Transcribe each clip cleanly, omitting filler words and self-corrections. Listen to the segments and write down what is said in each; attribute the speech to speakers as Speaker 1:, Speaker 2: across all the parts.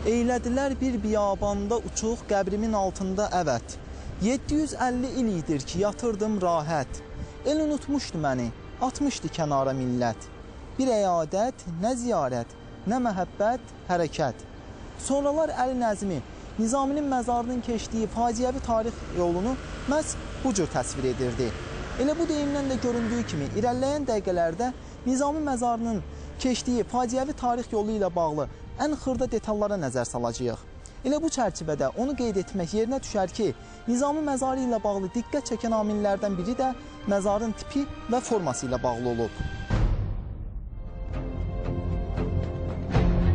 Speaker 1: Eylədilər bir biyabanda uçuq qəbrimin altında əvət. 750 il idir ki, yatırdım rahət. El unutmuşdu məni, atmışdı kənara millət. Bir əyadət, nə ziyarət, nə məhəbbət, hərəkət. Sonralar Əl-Nəzmi Nizaminin məzarının keçdiyi faciəvi tarix yolunu məhz bu cür təsvir edirdi. Elə bu deyimdən də göründüyü kimi, irəliləyən dəqiqələrdə Nizami məzarının keçdiyi faciəvi tarix yolu ilə bağlı ən xırda detallara nəzər salacağıq. Elə bu çərçivədə onu qeyd etmək yerinə düşər ki, Nizami məzarı ilə bağlı diqqət çəkən amillərdən biri də məzarın tipi və forması ilə bağlı olub.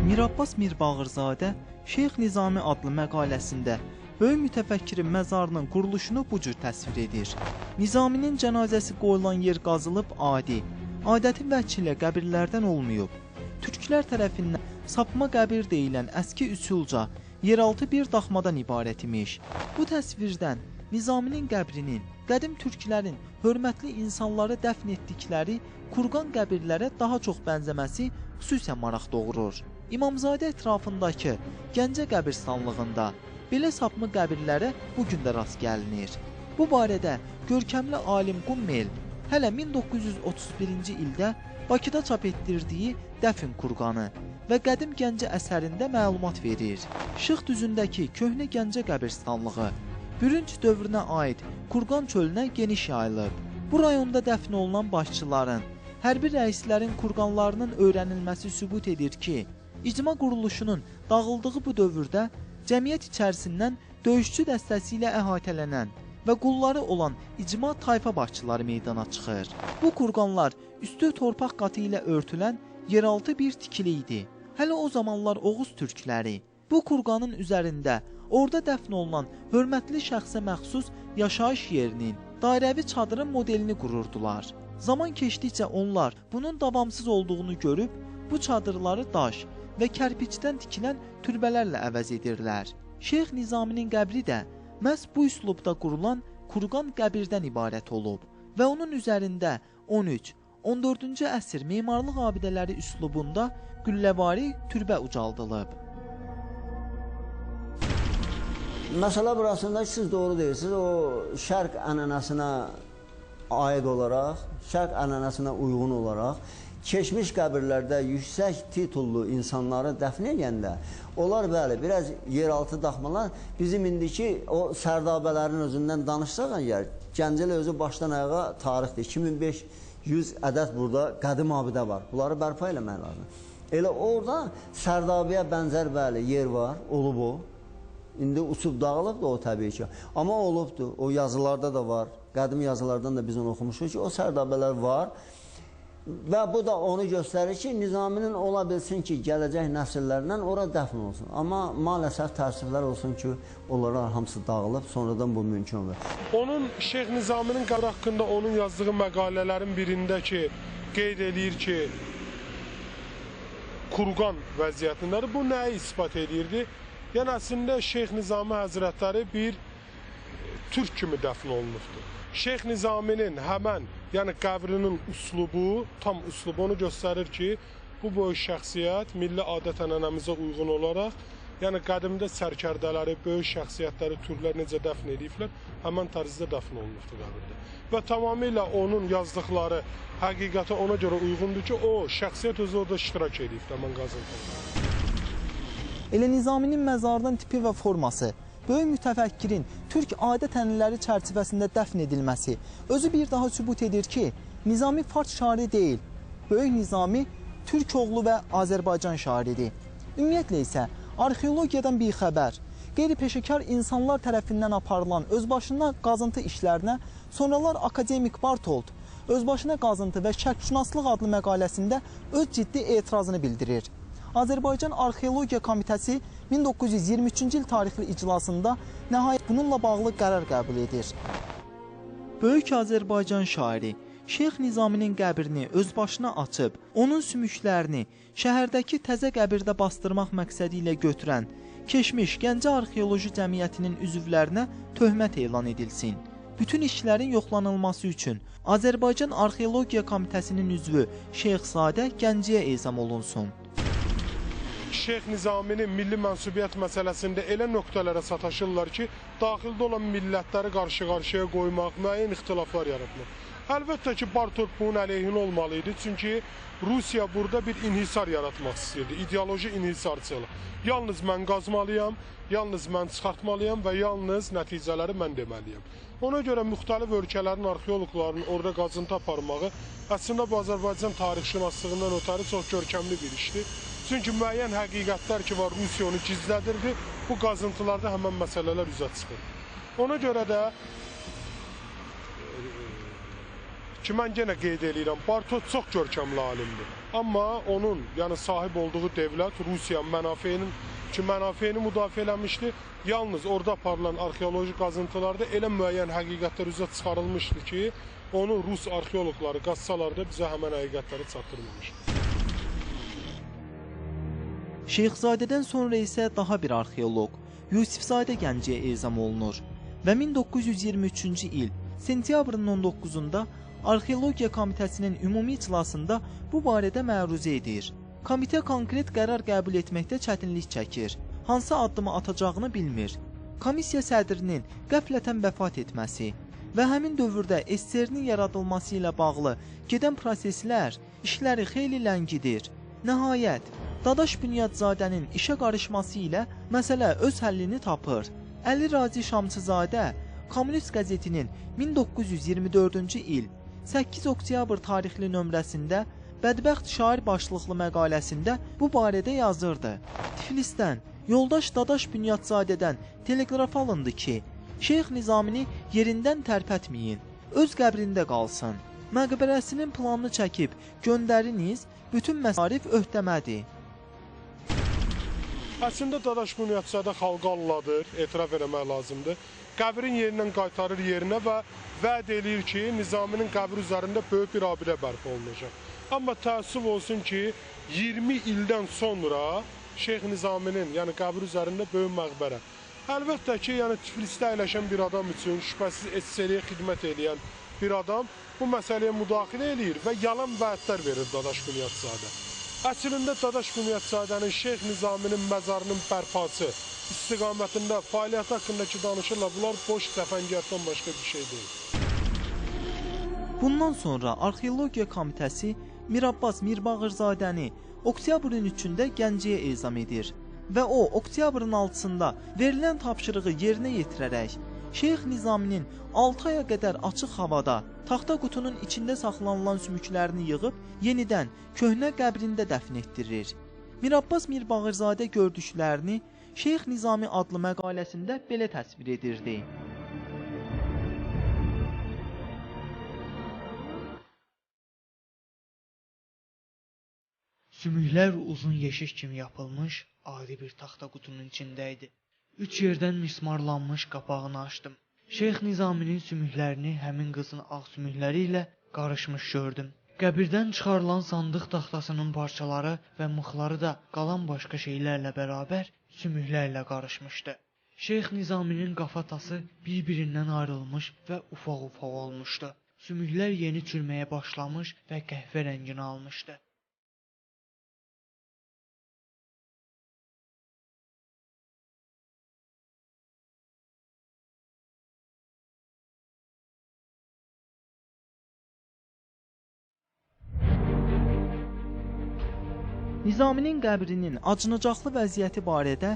Speaker 1: Mir Abbas Mirbağırzadə Şeyx Nizami adlı məqaləsində böyük mütəfəkkirin məzarının quruluşunu bu cür təsvir edir. Nizaminin cənazəsi qoyulan yer qazılıb adi, adəti vəcih ilə qəbirlərdən olmayıb. Türklər tərəfindən sapma qəbir deyilən əski üsulca yeraltı bir daxmadan ibarət imiş. Bu təsvirdən Nizaminin qəbrinin qədim türklərin hörmətli insanları dəfn etdikləri kurqan qəbirlərə daha çox bənzəməsi xüsusən maraq doğurur. İmamzadə ətrafındakı Gəncə qəbirstanlığında belə sapma qəbirlərə bu gün də rast gəlinir. Bu barədə görkəmli alim Qummel hələ 1931-ci ildə Bakıda çap etdirdiyi Dəfn Kurqanı və Qədim Gəncə əsərində məlumat verir. Şıx düzündəki köhnə Gəncə qəbirstanlığı bürünc dövrünə aid Kurqan çölünə geniş yayılıb. Bu rayonda dəfn olunan başçıların, hərbi rəislərin kurqanlarının öyrənilməsi sübut edir ki, icma quruluşunun dağıldığı bu dövrdə cəmiyyət içərisindən döyüşçü dəstəsi ilə əhatələnən və qulları olan icma tayfa başçıları meydana çıxır. Bu kurqanlar üstü torpaq qatı ilə örtülən yeraltı bir tikili idi. Hələ o zamanlar Oğuz türkləri bu kurqanın üzərində orada dəfn olunan hörmətli şəxsə məxsus yaşayış yerinin, dairəvi çadırın modelini qururdular. Zaman keçdikcə onlar bunun davamsız olduğunu görüb, bu çadırları daş və kərpicdən tikilən türbələrlə əvəz edirlər. Şeyx Nizaminin qəbri də məhz bu üslubda qurulan kurqan qəbirdən ibarət olub və onun üzərində 13-14-cü əsr memarlıq abidələri üslubunda qülləvari türbə ucaldılıb.
Speaker 2: Məsələ burasında siz doğru deyirsiniz, o şərq ənənəsinə aid olaraq, şərq ənənəsinə uyğun olaraq keçmiş qəbirlərdə yüksək titullu insanları dəfn edəndə, onlar bəli, biraz yeraltı daxmalar, bizim indiki o sərdabələrin özündən danışsaq əgər, Gəncəli özü başdan ayağa tarixdir. 2500 ədəd burada qədim abidə var. Bunları bərpa eləmək lazım. Elə orada sərdabiyə bənzər bəli, yer var, olub o. İndi uçub dağılıb da o təbii ki. Amma olubdur, o yazılarda da var. Qədim yazılardan da biz onu oxumuşuq ki, o sərdabələr var. Və bu da onu göstərir ki, Nizaminin ola bilsin ki, gələcək nəsillərlə ora dəfn olsun. Amma maalesef təəssüflər olsun ki, onlara hamısı dağılıb, sonradan bu mümkün olur.
Speaker 3: Onun Şeyx Nizaminin qəbri haqqında onun yazdığı məqalələrin birində ki, qeyd edir ki, kurqan vəziyyətindədir. Bu nəyi ispat edirdi? Yəni, əslində Şeyx Nizami Həzrətləri bir türk kimi dəfn olunubdur. Şeyx Nizaminin həmən, yəni qəbrinin üslubu, tam üslubu onu göstərir ki, bu böyük şəxsiyyət milli adət-ənənəmizə uyğun olaraq, yəni qədimdə sərkərdələri, böyük şəxsiyyətləri türklər necə dəfn ediblər, həmən tərzdə dəfn olunubdur qəbirdə. Və tamamilə onun yazdıqları həqiqətə ona görə uyğundur ki, o şəxsiyyət özü orada iştirak edib həmən qazıntıda.
Speaker 1: Elə Nizaminin məzarının tipi və forması, böyük mütəfəkkirin türk adət-ənənələri çərçivəsində dəfn edilməsi özü bir daha sübut edir ki, Nizami fars şairi deyil, böyük Nizami türk oğlu və Azərbaycan şairidir. Ümumiyyətlə isə arxeologiyadan bixəbər, qeyri-peşəkar insanlar tərəfindən aparılan özbaşına qazıntı işlərinə sonralar akademik Bartold özbaşına qazıntı və şərqşünaslıq adlı məqaləsində öz ciddi etirazını bildirir. Azərbaycan Arxeologiya Komitəsi 1923-cü il tarixli iclasında nəhayət bununla bağlı qərar qəbul edir. Böyük Azərbaycan şairi Şeyx Nizaminin qəbrini özbaşına açıb, onun sümüklərini şəhərdəki təzə qəbirdə bastırmaq məqsədi ilə götürən keçmiş Gəncə Arxeoloji Cəmiyyətinin üzvlərinə töhmət elan edilsin. Bütün işlərin yoxlanılması üçün Azərbaycan Arxeologiya Komitəsinin üzvü Şeyxzadə Gəncəyə ezam olunsun.
Speaker 3: Şeyx Nizaminin milli mənsubiyyət məsələsində elə nöqtələrə sataşırlar ki, daxildə olan millətləri qarşı-qarşıya qoymaq, müəyyən ixtilaflar yaratmaq. Əlbəttə ki, Bartot bunun əleyhinə olmalıydı, çünki Rusiya burada bir inhisar yaratmaq istəyirdi, ideoloji inhisarçılıq. Yalnız mən qazmalıyam, yalnız mən çıxartmalıyam və yalnız nəticələri mən deməliyəm. Ona görə müxtəlif ölkələrin arxeoloqlarının orada qazıntı aparmağı əslində bu Azərbaycan tarixşünaslığından ötəri çox görkəmli bir işdir. Çünki müəyyən həqiqətlər ki var, Rusiya onu gizlədirdi, bu qazıntılarda həmən məsələlər üzə çıxır. Ona görə də ki, mən yenə qeyd edirəm, Bartot çox görkəmli alimdir. Amma onun, yəni sahib olduğu dövlət Rusiya mənafeyini müdafiə eləmişdi. Yalnız orada aparılan arxeoloji qazıntılarda elə müəyyən həqiqətlər üzə çıxarılmışdı ki, onu Rus arxeoloqları qazsalar da bizə həmən həqiqətləri çatdırmamışdı.
Speaker 1: Şeyxzadədən sonra isə daha bir arxeoloq Yusifzadə Gəncəyə ezam olunur və 1923-cü il sentyabrın 19-da Arxeologiya Komitəsinin ümumi iclasında bu barədə məruzə edir. Komitə konkret qərar qəbul etməkdə çətinlik çəkir, hansı addımı atacağını bilmir. Komissiya sədrinin qəflətən vəfat etməsi və həmin dövrdə SSR-nin yaradılması ilə bağlı gedən proseslər işləri xeyli ləngidir. Nəhayət, Dadaş Bünyadzadənin işə qarışması ilə məsələ öz həllini tapır. Əli Razi Şamçızadə Kommunist qəzetinin 1924-cü il 8 oktyabr tarixli nömrəsində Bədbəxt şair başlıqlı məqaləsində bu barədə yazırdı. Tiflisdən yoldaş Dadaş Bünyadzadədən teleqraf alındı ki, Şeyx Nizamini yerindən tərpətməyin, öz qəbrində qalsın. Məqbərəsinin planını çəkib göndəriniz, bütün məsarif öhdəmədir.
Speaker 3: Əslində Dadaş Bünyadzadə xalqa alladır, etiraf eləmək lazımdır. Qəbrin yerindən qaytarır yerinə və vəd eləyir ki, Nizaminin qəbri üzərində böyük bir abidə bərpa olunacaq. Amma təəssüf olsun ki, 20 ildən sonra Şeyx Nizaminin, yəni qəbri üzərində böyük məqbərə. Əlbəttə ki, yəni Tiflisdə əyləşən bir adam üçün, şübhəsiz SSR-yə xidmət edən bir adam bu məsələyə müdaxilə eləyir və yalan vədlər verir Dadaş Bünyadzadə. Əslində Dadaş Bünyadzadənin Şeyx Nizaminin məzarının bərpası istiqamətində fəaliyyət haqqındakı danışırlar. Bunlar boş səfəngiyatdan başqa bir şey deyil.
Speaker 1: Bundan sonra Arxeologiya Komitəsi Mirabbas Mirbağırzadəni oktyabrın 3-də Gəncəyə ezam edir və o, oktyabrın 6-sında verilən tapşırığı yerinə yetirərək Şeyx Nizaminin 6 aya qədər açıq havada taxta qutunun içində saxlanılan sümüklərini yığıb yenidən köhnə qəbrində dəfn etdirir. Mirabbas Mirbağırzadə gördüklərini Şeyx Nizami adlı məqaləsində belə təsvir edirdi.
Speaker 4: Sümüklər uzun yeşik kimi yapılmış ayrı bir taxta qutunun içində idi. 3 yerdən mismarlanmış qapağını açdım. Şeyx Nizaminin sümüklərini həmin qızın ağ sümükləri ilə qarışmış gördüm. Qəbirdən çıxarılan sandıq taxtasının parçaları və mıxları da qalan başqa şeylərlə bərabər sümüklərlə qarışmışdı. Şeyx Nizaminin qafatası bir-birindən ayrılmış və ufaq-ufaq olmuşdu. Sümüklər yeni çürməyə başlamış və qəhvə rəngini almışdı.
Speaker 1: Nizaminin qəbrinin acınacaqlı vəziyyəti barədə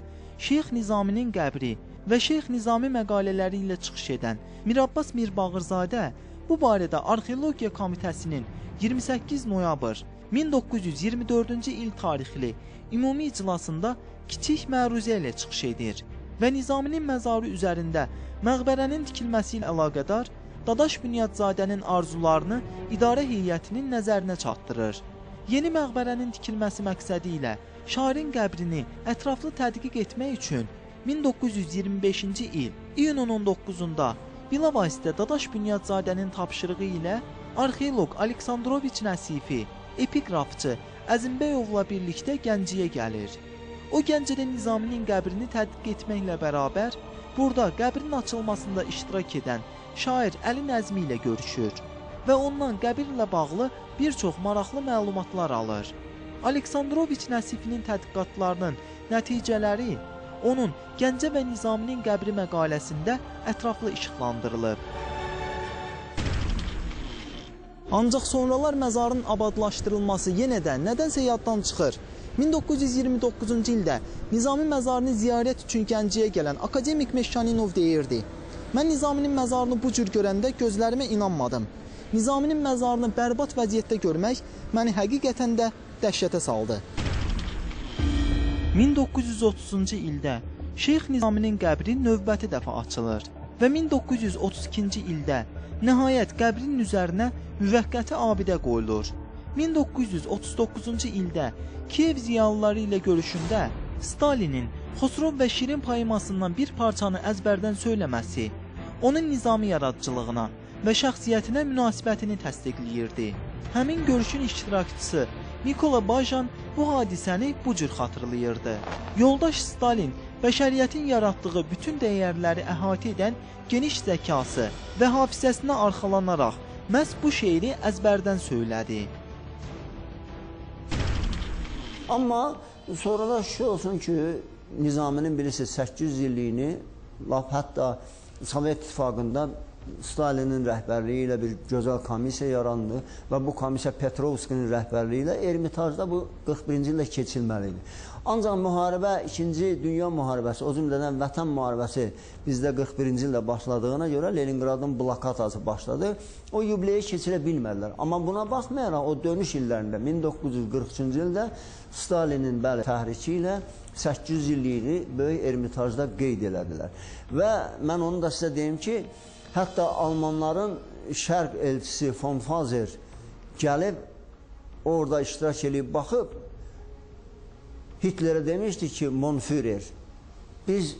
Speaker 1: Şeyx Nizaminin qəbri və Şeyx Nizami məqalələri ilə çıxış edən Mirabbas Mirbağırzadə bu barədə Arxeologiya Komitəsinin 28 noyabr 1924-cü il tarixli ümumi iclasında kiçik məruzə ilə çıxış edir və Nizaminin məzarı üzərində məqbərənin tikilməsi ilə əlaqədar Dadaş Bünyadzadənin arzularını idarə heyətinin nəzərinə çatdırır. Yeni məqbərənin tikilməsi məqsədi ilə şairin qəbrini ətraflı tədqiq etmək üçün 1925-ci il iyunun 19-da bilavasitə Dadaş Bünyadzadənin tapşırığı ilə arxeoloq Aleksandroviç Nəsifi, epiqrafçı Əzimbəyovla birlikdə Gəncəyə gəlir. O Gəncədə Nizaminin qəbrini tədqiq etməklə bərabər burada qəbrin açılmasında iştirak edən şair Əli Nəzmi ilə görüşür və ondan qəbirlə bağlı bir çox maraqlı məlumatlar alır. Aleksandroviç Nəsifinin tədqiqatlarının nəticələri onun Gəncə və Nizaminin qəbri məqaləsində ətraflı işıqlandırılıb. Ancaq sonralar məzarın abadlaşdırılması yenə də nədənsə yaddan çıxır. 1929-cu ildə Nizami məzarını ziyarət üçün Gəncəyə gələn akademik Meşşaninov deyirdi: "Mən Nizaminin məzarını bu cür görəndə gözlərimə inanmadım. Nizaminin məzarını bərbad vəziyyətdə görmək məni həqiqətən də dəhşətə saldı." 1930-cu ildə Şeyx Nizaminin qəbri növbəti dəfə açılır və 1932-ci ildə nəhayət qəbrinin üzərinə müvəqqəti abidə qoyulur. 1939-cu ildə Kiyev ziyalıları ilə görüşündə Stalinin Xosrov və Şirin poemasından bir parçanı əzbərdən söyləməsi onun Nizami yaradıcılığına və şəxsiyyətinə münasibətini təsdiqləyirdi. Həmin görüşün iştirakçısı Nikola Bajan bu hadisəni bu cür xatırlayırdı. Yoldaş Stalin bəşəriyyətin yaratdığı bütün dəyərləri əhatə edən geniş zəkası və hafizəsinə arxalanaraq məhz bu şeiri əzbərdən söylədi.
Speaker 2: Amma sonra da şu olsun ki, Nizaminin bilirsiniz 800 illiyini lap hətta Sovet İttifaqında Stalinin rəhbərliyi ilə bir gözəl komissiya yarandı və bu komissiya Petrovskinin rəhbərliyi ilə Ermitajda bu 41-ci ildə keçilməli idi. Ancaq müharibə, 2-ci Dünya müharibəsi, o cümlədən Vətən müharibəsi bizdə 41-ci ildə başladığına görə Leningradın blokadası başladı. O yubileyi keçirə bilmədilər. Amma buna baxmayaraq o dönüş illərində 1943-cü ildə Stalinin təhriki ilə 800 illiyini böyük Ermitajda qeyd elədilər. Və mən onu da sizə deyim ki, hətta Almanların şərq elçisi von Fazer gəlib orada iştirak edib baxıb Hitler'e demişti ki, Mon Führer, biz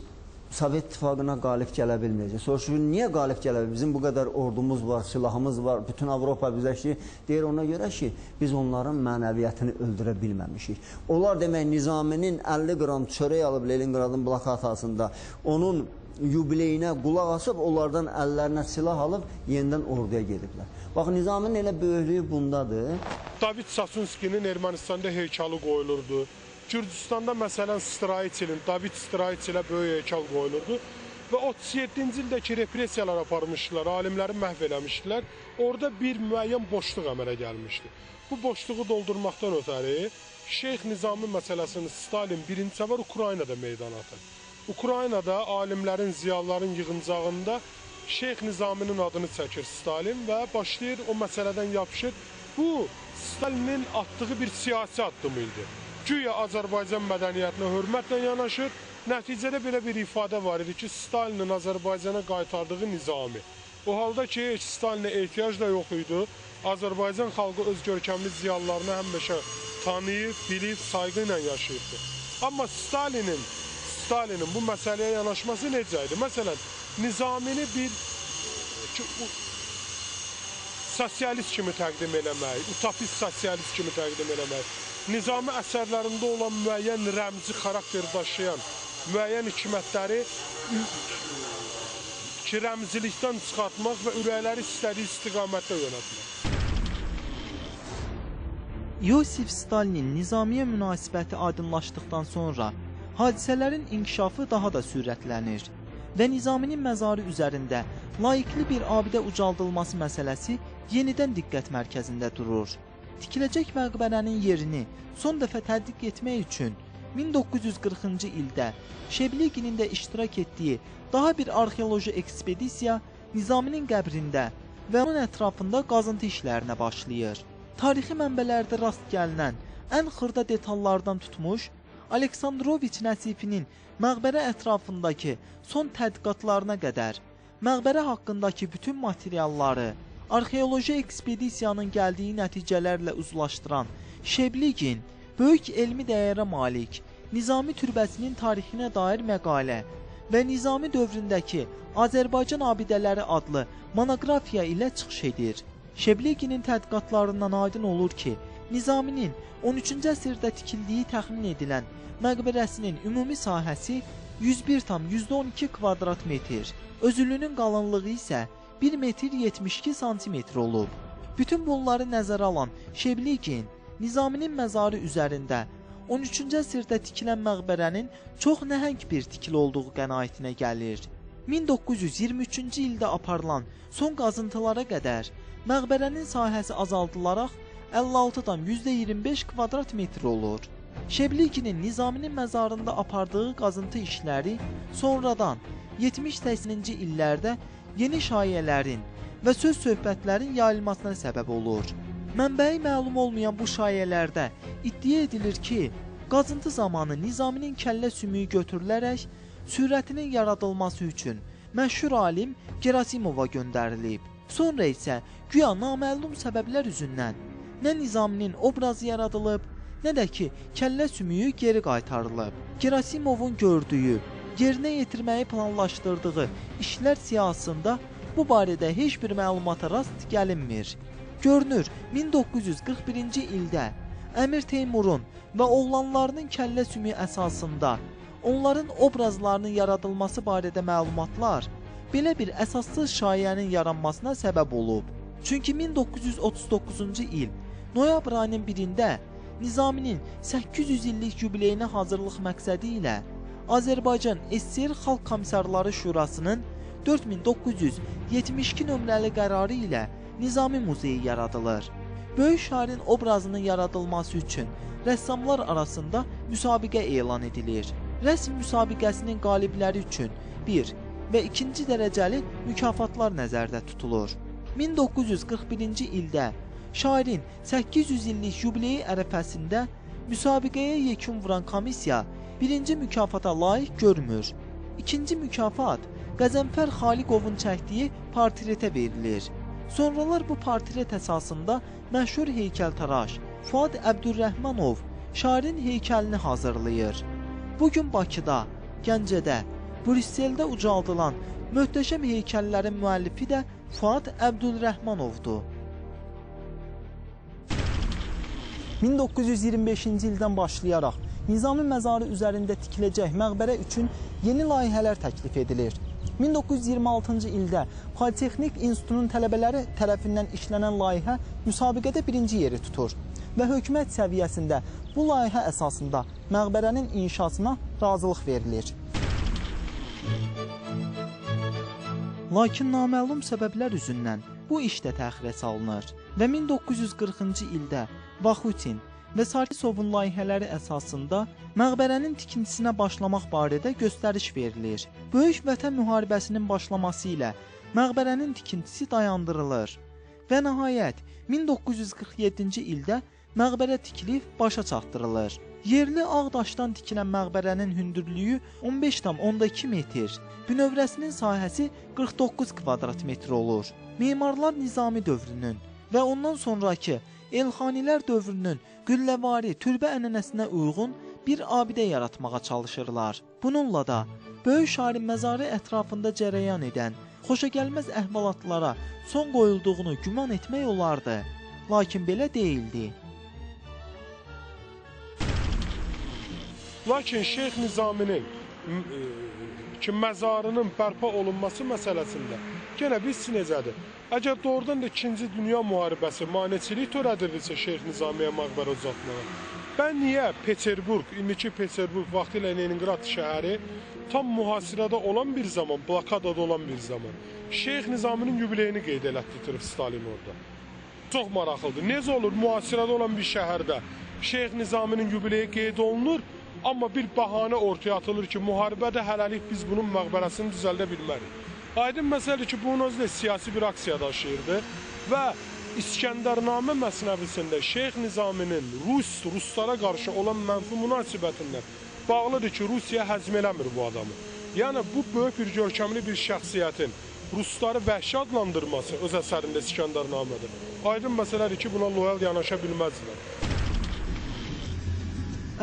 Speaker 2: Sovet İttifaqına qalib gələ bilməyəcək. Soruşur, niyə qalib gələ bilməyəcək? Bizim bu qədər ordumuz var, silahımız var, bütün Avropa bizə deyir ona görə ki, biz onların mənəviyyətini öldürə bilməmişik. Onlar demək, Nizaminin 50 qram çörək alıb Leningradın blokadasında onun yubileyinə qulaq asıb, onlardan əllərinə silah alıb, yenidən orduya gediblər. Bax, Nizaminin elə böyüklüyü bundadır.
Speaker 3: David Sasunskinin Ermənistanda heykalı qoyulurdu. Gürcüstanda məsələn Straiçilin, David Straiçilə böyük heykal qoyulurdu və 37-ci ildəki repressiyalar aparmışdılar, alimləri məhv eləmişdilər. Orada bir müəyyən boşluq əmələ gəlmişdi. Bu boşluğu doldurmaqdan ötəri Şeyx Nizami məsələsini Stalin birinci səfər Ukraynada meydana atır. Ukraynada alimlərin, ziyalıların yığıncağında Şeyx Nizaminin adını çəkir Stalin və başlayır o məsələdən yapışır. Bu Stalinin atdığı bir siyasi addım idi. Güya Azərbaycan mədəniyyətinə hörmətlə yanaşır. Nəticədə belə bir ifadə var idi ki, Stalinin Azərbaycana qaytardığı Nizami. O halda ki, heç Stalinə ehtiyac da yox idi. Azərbaycan xalqı öz görkəmli ziyalılarını həmişə tanıyıb, bilib, sayğı ilə yaşayırdı. Amma Stalinin bu məsələyə yanaşması necə idi? Məsələn, Nizamini bir sosialist kimi təqdim eləmək, utopist sosialist kimi təqdim eləmək, Nizami əsərlərində olan müəyyən rəmzi xarakter daşıyan müəyyən hikmətləri rəmzilikdən çıxartmaq və ürəkləri istədiyi istiqamətdə yönətmək.
Speaker 1: Yosif Stalinin Nizamiyə münasibəti aydınlaşdıqdan sonra hadisələrin inkişafı daha da sürətlənir və Nizaminin məzarı üzərində layiqli bir abidə ucaldılması məsələsi yenidən diqqət mərkəzində durur. Tikiləcək məqbərənin yerini son dəfə tədqiq etmək üçün 1940-cı ildə Şebliginin də iştirak etdiyi daha bir arxeoloji ekspedisiya Nizaminin qəbrində və onun ətrafında qazıntı işlərinə başlayır. Tarixi mənbələrdə rast gəlinən ən xırda detallardan tutmuş, Aleksandroviç Nəsifinin məqbərə ətrafındakı son tədqiqatlarına qədər məqbərə haqqındakı bütün materialları arxeoloji ekspedisiyanın gəldiyi nəticələrlə uzlaşdıran Şebligin böyük elmi dəyərə malik Nizami türbəsinin tarixinə dair məqalə və Nizami dövründəki Azərbaycan abidələri adlı monoqrafiya ilə çıxış edir. Şebliginin tədqiqatlarından aydın olur ki, Nizaminin 13-cü əsrdə tikildiyi təxmin edilən məqbərəsinin ümumi sahəsi 101,12 kvadrat metr, özülünün qalınlığı isə 1 metr 72 santimetr olub. Bütün bunları nəzərə alan Şebligin Nizaminin məzarı üzərində 13-cü əsrdə tikilən məqbərənin çox nəhəng bir tikili olduğu qənaətinə gəlir. 1923-cü ildə aparılan son qazıntılara qədər məqbərənin sahəsi azaldılaraq 56,25 kvadrat metr olur. Şeblikinin Nizaminin məzarında apardığı qazıntı işləri sonradan 70-80-ci illərdə yeni şayələrin və söz söhbətlərin yayılmasına səbəb olur. Mənbəyi məlum olmayan bu şayələrdə iddia edilir ki, qazıntı zamanı Nizaminin kəllə sümüyü götürülərək sürətinin yaradılması üçün məşhur alim Gerasimova göndərilib. Sonra isə güya naməlum səbəblər üzündən nə Nizaminin obrazı yaradılıb, nə də ki, kəllə sümüyü geri qaytarılıb. Gerasimovun gördüyü, yerinə yetirməyi planlaşdırdığı işlər siyahısında bu barədə heç bir məlumata rast gəlinmir. Görünür, 1941-ci ildə Əmir Teymurun və oğlanlarının kəllə sümüyü əsasında onların obrazlarının yaradılması barədə məlumatlar belə bir əsassız şayənin yaranmasına səbəb olub. Çünki 1939-cu il noyabr ayının 1-də Nizaminin 800 illik yubileyinə hazırlıq məqsədi ilə Azərbaycan SSR Xalq Komissarları Şurasının 4972 nömrəli qərarı ilə Nizami Muzeyi yaradılır. Böyük şairin obrazının yaradılması üçün rəssamlar arasında müsabiqə elan edilir. Rəsm müsabiqəsinin qalibləri üçün 1 və 2-ci dərəcəli mükafatlar nəzərdə tutulur. 1941-ci ildə şairin 800 illik yubileyi ərəfəsində müsabiqəyə yekun vuran komissiya birinci mükafata layiq görmür. İkinci mükafat Qəzənfər Xaliqovun çəkdiyi portretə verilir. Sonralar bu portret əsasında məşhur heykəltaraş Fuad Əbdürrəhmanov şairin heykəlini hazırlayır. Bugün Bakıda, Gəncədə, Brüsseldə ucaldılan möhtəşəm heykəllərin müəllifi də Fuad Əbdürrəhmanovdur. 1925-ci ildən başlayaraq Nizami məzarı üzərində tikiləcək məqbərə üçün yeni layihələr təklif edilir. 1926-cı ildə Politexnik İnstitutunun tələbələri tərəfindən işlənən layihə müsabiqədə birinci yeri tutur və hökumət səviyyəsində bu layihə əsasında məqbərənin inşasına razılıq verilir. Lakin naməlum səbəblər üzündən bu iş də təxirə salınır və 1940-cı ildə Vaxutin və Sarkisovun layihələri əsasında məqbərənin tikintisinə başlamaq barədə göstəriş verilir. Böyük Vətən müharibəsinin başlaması ilə məqbərənin tikintisi dayandırılır və nəhayət 1947-ci ildə məqbərə tikilib başa çatdırılır. Yerli ağdaşdan tikilən məqbərənin hündürlüyü 15,2 metr, bünövrəsinin sahəsi 49 kvadrat metr olur. Memarlar Nizami dövrünün və ondan sonraki Elxanilər dövrünün qülləvari türbə ənənəsinə uyğun bir abidə yaratmağa çalışırlar. Bununla da böyük şairin məzarı ətrafında cərəyan edən xoşagəlməz əhvalatlara son qoyulduğunu güman etmək olardı. Lakin belə deyildi.
Speaker 3: Lakin Şeyx Nizaminin məzarının bərpa olunması məsələsində yenə biz necədir? Əgər doğrudan da 2-ci Dünya müharibəsi maneçilik törədirdisə Şeyx Nizamiyə məqbərə uzatmağa, ben niyə Peterburq, indiki Peterburq vaxtilə Leningrad şəhəri tam mühasirədə olan bir zaman, blokadada olan bir zaman Şeyx Nizaminin yubileyini qeyd elətdirib Stalin orada? Çox maraqlıdır. Necə olur mühasirədə olan bir şəhərdə Şeyx Nizaminin yubileyi qeyd olunur, amma bir bəhanə ortaya atılır ki, müharibədə hələlik biz bunun məqbərəsini düzəldə bilmərik. Aydın məsələdir ki, bunun özü də siyasi bir aksiya daşıyırdı və İskəndərnamə məsnəvisində Şeyx Nizaminin Ruslara qarşı olan mənfi münasibətindən bağlıdır ki, Rusiya həzm eləmir bu adamı. Yəni, bu böyük bir görkəmli bir şəxsiyyətin Rusları vəhşi adlandırması öz əsərində İskəndərnamədir. Aydın məsələdir ki, buna loyal yanaşa bilməzlər.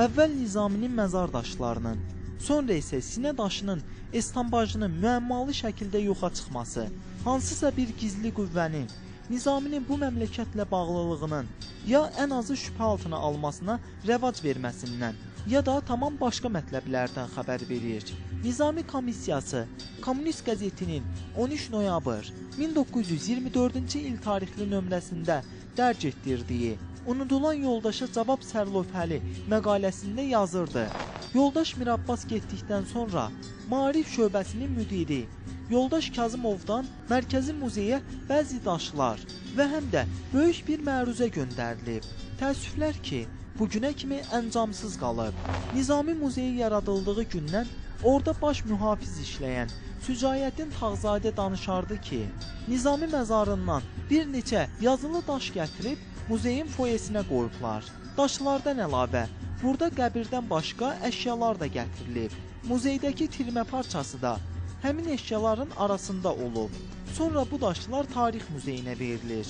Speaker 1: Əvvəl Nizaminin məzar daşlarının, sonra isə sinə daşının estambajının müəmmalı şəkildə yoxa çıxması, hansısa bir gizli qüvvənin Nizaminin bu məmləkətlə bağlılığının ya ən azı şübhə altına almasına rəvac verməsindən, ya da tamam başqa mətləblərdən xəbər verir. Nizami Komissiyası Kommunist qəzetinin 13 noyabr 1924-cü il tarixli nömrəsində dərc etdirdiyi unudulan yoldaşa cavab sərlövhəli məqaləsində yazırdı. Yoldaş Mirabbas getdikdən sonra Maarif şöbəsinin müdiri Yoldaş Kazımovdan Mərkəzi Muzeyə bəzi daşlar və həm də böyük bir məruzə göndərilib. Təəssüflər ki, bugünə kimi əncamsız qalıb. Nizami muzeyi yaradıldığı gündən orada baş mühafiz işləyən Sücayəddin Tağzadə danışardı ki, Nizami məzarından bir neçə yazılı daş gətirib muzeyin foyesinə qoyublar. Daşlardan əlavə, burada qəbirdən başqa əşyalar da gətirilib. Muzeydəki tirmə parçası da həmin əşyaların arasında olub. Sonra bu daşlar Tarix Muzeyinə verilir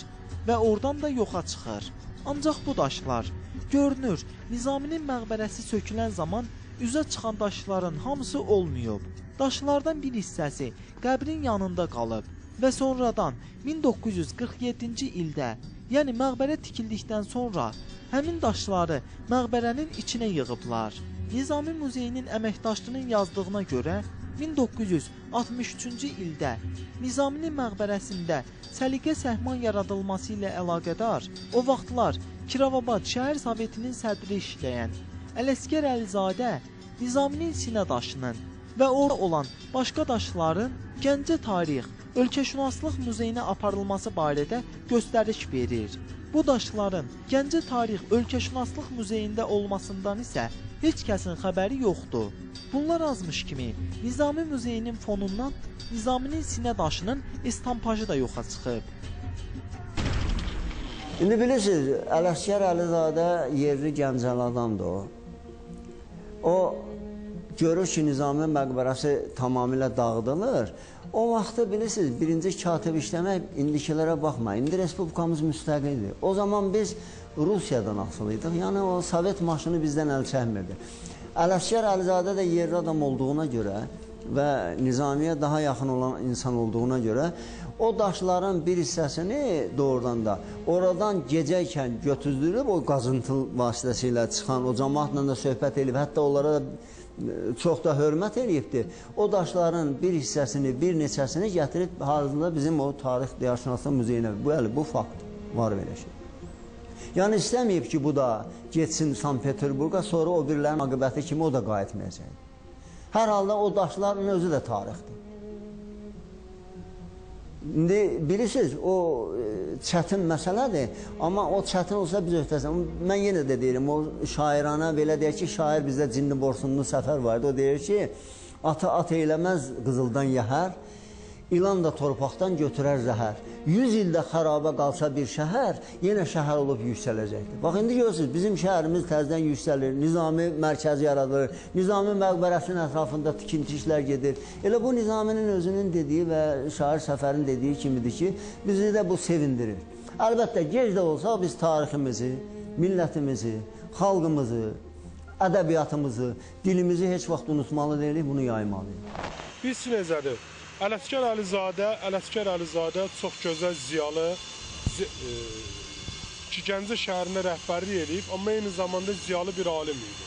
Speaker 1: və oradan da yoxa çıxır. Ancaq bu daşlar görünür, Nizaminin məqbərəsi sökülən zaman üzə çıxan daşların hamısı olmayıb. Daşlardan bir hissəsi qəbrin yanında qalıb və sonradan 1947-ci ildə, yəni məqbərə tikildikdən sonra həmin daşları məqbərənin içinə yığıblar. Nizami Muzeyinin əməkdaşının yazdığına görə 1963-cü ildə Nizaminin məqbərəsində səliqə səhman yaradılması ilə əlaqədar o vaxtlar Kirovabad şəhər sovetinin sədri işləyən Ələsgər Əlizadə Nizaminin sinə daşının və orada olan başqa daşların Gəncə Tarix, Ölkəşünaslıq Muzeyinə aparılması barədə göstəriş verir. Bu daşların Gəncə Tarix, Ölkəşünaslıq Muzeyində olmasından isə heç kəsin xəbəri yoxdur. Bunlar azmış kimi Nizami Muzeyinin fonundan Nizaminin sinə daşının estampajı da yoxa çıxıb.
Speaker 2: İndi bilirsiniz, Ələsgər Əlizadə yerli Gəncəli adamdır o. O görür ki, Nizami məqbərəsi tamamilə dağıdılır. O vaxtı bilirsiniz, birinci katib işləmək indikilərə baxmayın. İndi Respublikamız müstəqildir. O zaman biz Rusiyadan asılıydıq. Yəni o Sovet maşını bizdən əl çəkmirdi. Ələsgər Əlizadə də yerli adam olduğuna görə və Nizamiyə daha yaxın olan insan olduğuna görə o daşların bir hissəsini doğrudan da oradan gecəykən götürdürüb o qazıntı vasitəsilə çıxan o cəmaatla da söhbət edib, hətta onlara da çox da hörmət eləyibdir. O daşların bir hissəsini, bir neçəsini gətirib hazırda bizim o Tarix Diyarşünaslıq Muzeyinə. Bu fakt var belə şey. Yəni istəməyib ki, bu da getsin Sankt-Peterburqa, sonra o birilərin aqibəti kimi o da qayıtmayacaq. Hər halda o daşların özü də tarixdir. İndi bilirsiniz, o çətin məsələdir, amma o çətin olsa biz öhdəsindən. Mən yenə də deyirəm, o şairana belə deyək ki, şair bizdə cinli borsunlu səfər vardı. O deyir ki, atı at eyləməz qızıldan yəhər, ilan da torpaqdan götürər zəhər. 100 ildə xaraba qalsa bir şəhər, yenə şəhər olub yüksələcəkdir. Bax, indi görürsünüz, bizim şəhərimiz təzdən yüksəlir, Nizami mərkəzi yaradılır, Nizami məqbərəsinin ətrafında tikinti işlər gedir. Elə bu Nizaminin özünün dediyi və şair Səfərin dediyi kimidir ki, bizi də bu sevindirir. Əlbəttə, gec də olsa biz tariximizi, millətimizi, xalqımızı, ədəbiyyatımızı, dilimizi heç vaxt unutmalı deyilik, bunu yaymalıyıq.
Speaker 3: Biz necədir? Ələsgər Əlizadə çox gözəl ziyalı ki, Gəncə şəhərinə rəhbərlik edib, amma eyni zamanda ziyalı bir alim idi.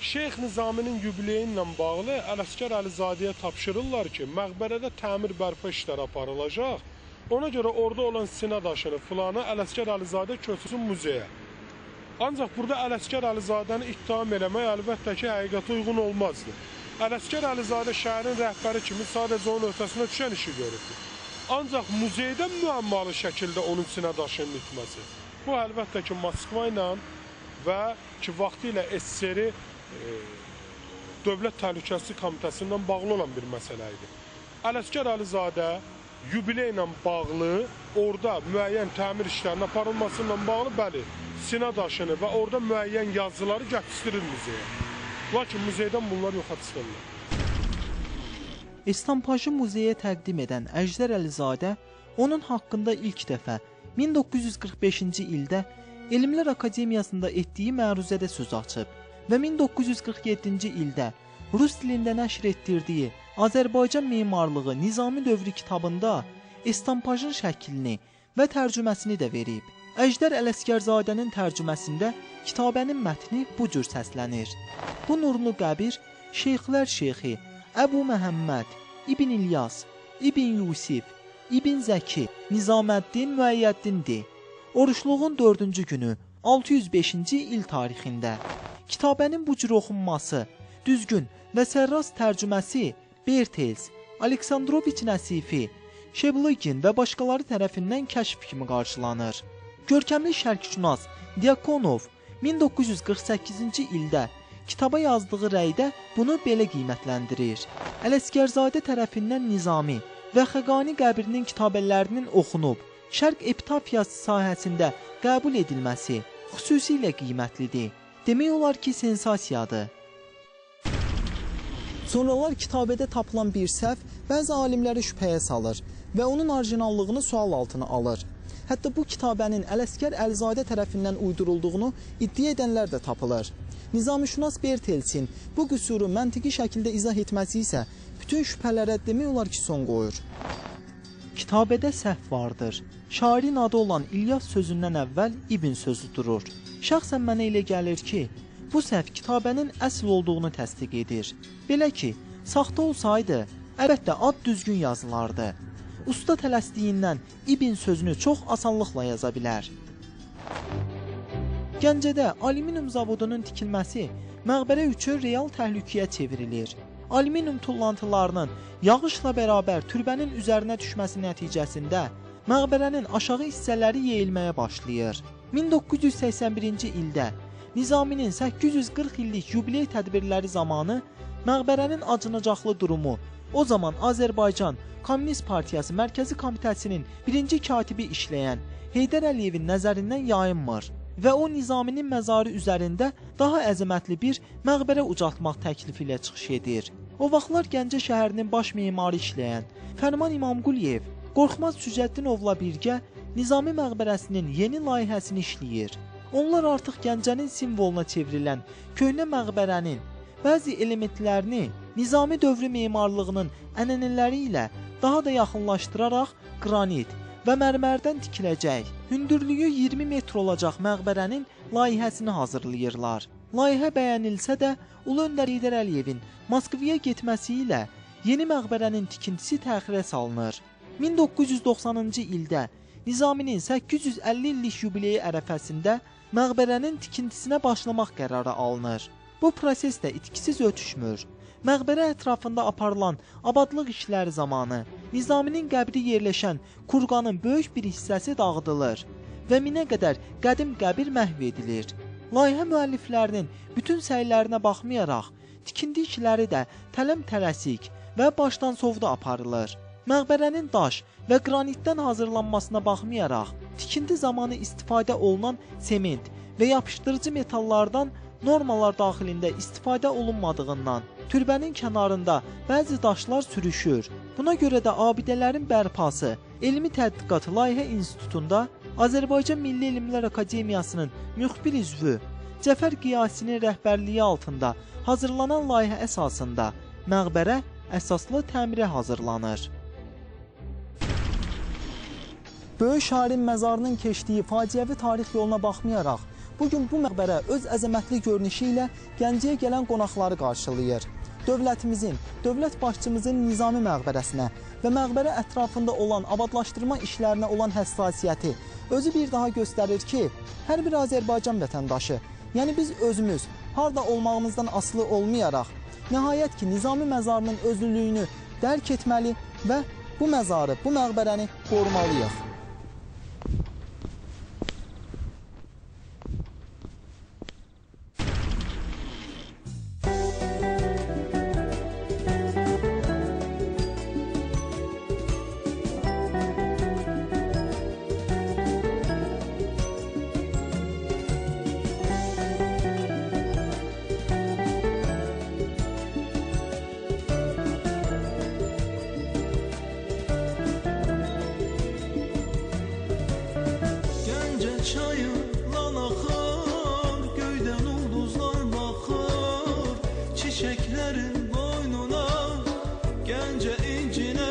Speaker 3: Şeyx Nizaminin yubileyi ilə bağlı Ələsgər Əlizadəyə tapşırırlar ki, məqbərədə təmir bərpa işləri aparılacaq. Ona görə orada olan sinə daşını filana Ələsgər Əlizadə köçürsün muzeyə. Ancaq burada Ələsgər Əlizadəni ittiham eləmək əlbəttə ki, həqiqətə uyğun olmazdı. Ələsgər Əlizadə şəhərin rəhbəri kimi sadəcə onun ötəsinə düşən işi görübdür. Ancaq muzeydə müəmmalı şəkildə onun sinə daşının itməsi. Bu, əlbəttə ki, Moskva ilə və ki, vaxtı ilə SSR Dövlət Təhlükəsizlik Komitəsindən bağlı olan bir məsələ idi. Ələsgər Əlizadə yubiley ilə bağlı, orada müəyyən təmir işlərinin aparılmasından bağlı, bəli, sinə daşını və orada müəyyən yazıları gətirir muzeyə. Lakin muzeydən bunlar yoxa çıxırlar.
Speaker 1: Estampajı muzeyə təqdim edən Əjdər Əlizadə onun haqqında ilk dəfə 1945-ci ildə Elmlər Akademiyasında etdiyi məruzədə söz açıb və 1947-ci ildə rus dilində nəşr etdirdiyi Azərbaycan memarlığı Nizami dövrü kitabında estampajın şəklini və tərcüməsini də verib. Əjdər Ələsgərzadənin tərcüməsində kitabənin mətni bu cür səslənir. Bu nurlu qəbir Şeyxlər Şeyxi Əbu Məhəmməd, İbn İlyas, İbn Yusif, İbn Zəki, Nizaməddin Müəyyəddindir. Oruçluğun 4-cü günü 605-ci il tarixində. Kitabənin bu cür oxunması, düzgün və sərrast tərcüməsi Bertels, Aleksandroviç Nəsifi, Şeblygin və başqaları tərəfindən kəşf kimi qarşılanır. Görkəmli şərqşünas Diakonov 1948-ci ildə kitaba yazdığı rəydə bunu belə qiymətləndirir. Ələsgərzadə tərəfindən Nizami və Xəqani qəbrinin kitabələrinin oxunub, şərq epitafiyası sahəsində qəbul edilməsi xüsusilə qiymətlidir. Demək olar ki, sensasiyadır. Sonralar kitabədə tapılan bir səhv bəzi alimləri şübhəyə salır və onun orijinallığını sual altına alır. Hətta bu kitabənin Ələsgər Əlizadə tərəfindən uydurulduğunu iddia edənlər də tapılır. Nizamişünas Bertelsin bu qüsuru məntiqi şəkildə izah etməsi isə bütün şübhələrə demək olar ki, son qoyur. Kitabədə səhv vardır. Şairin adı olan İlyas sözündən əvvəl İbn sözü durur. Şəxsən mənə elə gəlir ki, bu səhv kitabənin əsl olduğunu təsdiq edir. Belə ki, saxta olsaydı, əlbəttə ad düzgün yazılardı. Usta tələsdiyindən İbn sözünü çox asanlıqla yaza bilər. Gəncədə alüminium zavodunun tikilməsi məqbərə üçün real təhlükəyə çevrilir. Alüminium tullantılarının yağışla bərabər türbənin üzərinə düşməsi nəticəsində məqbərənin aşağı hissələri yeyilməyə başlayır. 1981-ci ildə Nizaminin 840 illik yubiley tədbirləri zamanı məqbərənin acınacaqlı durumu o zaman Azərbaycan Komünist Partiyası Mərkəzi Komitəsinin birinci katibi işləyən Heydər Əliyevin nəzərindən yayınmır və o Nizaminin məzarı üzərində daha əzəmətli bir məqbərə ucaltmaq təklifi ilə çıxış edir. O vaxtlar Gəncə şəhərinin baş memarı işləyən Fərman İmamquliyev Qorxmaz Sücəddinovla birgə Nizami məqbərəsinin yeni layihəsini işləyir. Onlar artıq Gəncənin simvoluna çevrilən köhnə məqbərənin bəzi elementlərini Nizami dövrü memarlığının ənənələri ilə daha da yaxınlaşdıraraq qranit və mərmərdən tikiləcək, hündürlüyü 20 metr olacaq məqbərənin layihəsini hazırlayırlar. Layihə bəyənilsə də Ulu Öndər Heydər Əliyevin Moskvaya getməsi ilə yeni məqbərənin tikintisi təxirə salınır. 1990-cı ildə Nizaminin 850 illik yubileyi ərəfəsində məqbərənin tikintisinə başlamaq qərarı alınır. Bu proses də itkisiz ötüşmür. Məqbərə ətrafında aparılan abadlıq işləri zamanı Nizaminin qəbri yerləşən kurqanın böyük bir hissəsi dağıdılır və 1000-ə qədər qədim qəbir məhv edilir. Layihə müəlliflərinin bütün səylərinə baxmayaraq, tikinti işləri də tələm-tələsik və başdan sovda aparılır. Məqbərənin daş və qranitdən hazırlanmasına baxmayaraq, tikinti zamanı istifadə olunan sement və yapışdırıcı metallardan normalar daxilində istifadə olunmadığından türbənin kənarında bəzi daşlar sürüşür. Buna görə də abidələrin bərpası Elmi Tədqiqat Layihə İnstitutunda Azərbaycan Milli Elmlər Akademiyasının müxbir üzvü Cəfər Qiyasinin rəhbərliyi altında hazırlanan layihə əsasında məqbərə əsaslı təmirə hazırlanır. Böyük şairin məzarının keçdiyi faciəvi tarix yoluna baxmayaraq, bugün bu məqbərə öz əzəmətli görünüşü ilə Gəncəyə gələn qonaqları qarşılayır. Dövlətimizin, dövlət başçımızın Nizami məqbərəsinə və məqbərə ətrafında olan abadlaşdırma işlərinə olan həssasiyyəti özü bir daha göstərir ki, hər bir Azərbaycan vətəndaşı, yəni biz özümüz harda olmağımızdan asılı olmayaraq, nəhayət ki, Nizami məzarının özlülüyünü dərk etməli və bu məzarı, bu məqbərəni qorumalıyıq.
Speaker 5: Çayından axır, göydən ulduzlar baxır, çiçəklərin boynuna, Gəncə incinə